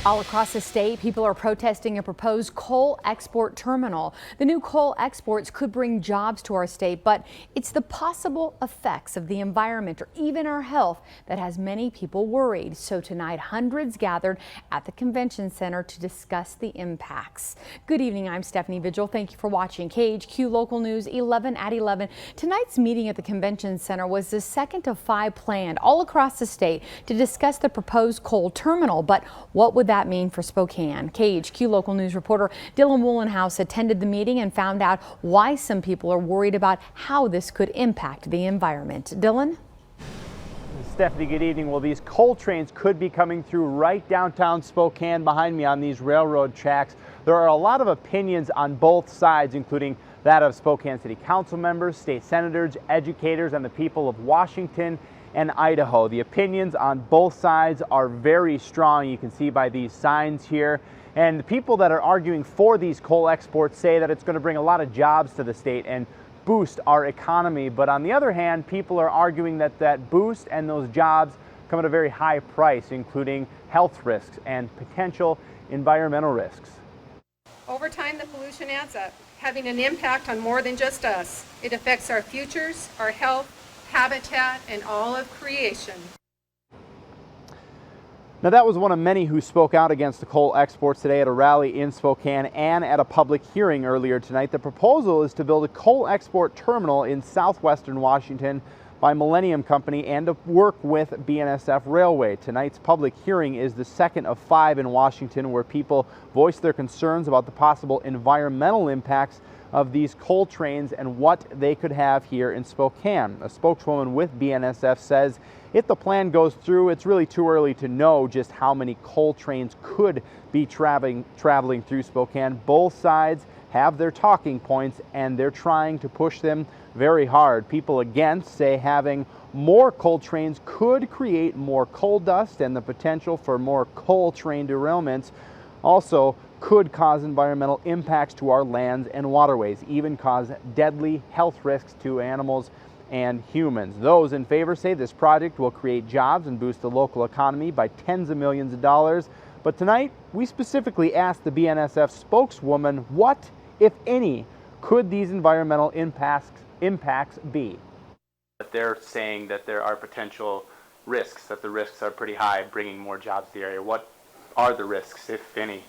All across the state, people are protesting a proposed coal export terminal. The new coal exports could bring jobs to our state, but it's the possible effects of the environment or even our health that has many people worried. So tonight, hundreds gathered at the convention center to discuss the impacts. Good evening, I'm Stephanie Vigil. Thank you for watching KHQ Local News 11 at 11. Tonight's meeting at the convention center was the second of 5 planned all across the state to discuss the proposed coal terminal. But what would that mean for Spokane? KHQ Local News reporter Dylan Woolenhouse attended the meeting and found out why some people are worried about how this could impact the environment. Dylan? Stephanie, good evening. Well, these coal trains could be coming through right downtown Spokane behind me on these railroad tracks. There are a lot of opinions on both sides, including that of Spokane City Council members, state senators, educators, and the people of Washington and Idaho. The opinions on both sides are very strong. You can see by these signs here. And the people that are arguing for these coal exports say that it's going to bring a lot of jobs to the state and boost our economy. But on the other hand, people are arguing that that boost and those jobs come at a very high price, including health risks and potential environmental risks. Over time, the pollution adds up, having an impact on more than just us. It affects our futures, our health, habitat, and all of creation. Now, that was one of many who spoke out against the coal exports today at a rally in Spokane and at a public hearing earlier tonight. The proposal is to build a coal export terminal in southwestern Washington by Millennium Company and to work with BNSF Railway. Tonight's public hearing is the second of 5 in Washington where people voice their concerns about the possible environmental impacts of these coal trains and what they could have here in Spokane. A spokeswoman with BNSF says if the plan goes through, it's really too early to know just how many coal trains could be traveling through Spokane. Both sides have their talking points and they're trying to push them very hard. People against say having more coal trains could create more coal dust and the potential for more coal train derailments. Also could cause environmental impacts to our lands and waterways, even cause deadly health risks to animals and humans. Those in favor say this project will create jobs and boost the local economy by tens of millions of dollars. But tonight, we specifically asked the BNSF spokeswoman what, if any, could these environmental impacts be? They're saying that there are potential risks, that the risks are pretty high, bringing more jobs to the area. What are the risks, if any?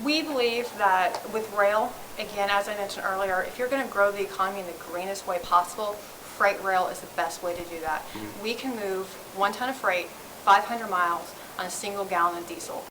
We believe that with rail, again, as I mentioned earlier, if you're going to grow the economy in the greenest way possible, freight rail is the best way to do that. We can move 1 ton of freight 500 miles on a single gallon of diesel.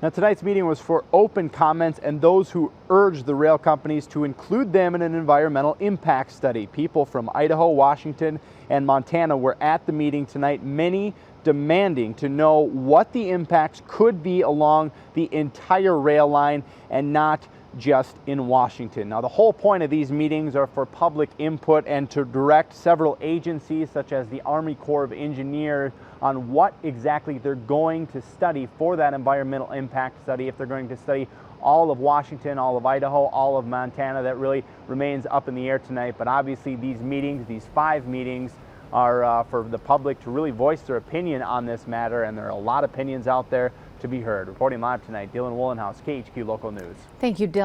Now, tonight's meeting was for open comments and those who urged the rail companies to include them in an environmental impact study. People from Idaho, Washington, and Montana were at the meeting tonight, many demanding to know what the impacts could be along the entire rail line and not just in Washington. Now, the whole point of these meetings are for public input and to direct several agencies such as the Army Corps of Engineers on what exactly they're going to study for that environmental impact study. If they're going to study all of Washington, all of Idaho, all of Montana, that really remains up in the air tonight. But obviously these meetings, these 5 meetings, are for the public to really voice their opinion on this matter, and there are a lot of opinions out there to be heard. Reporting live tonight, Dylan Woolenhouse, KHQ Local News. Thank you, Dylan.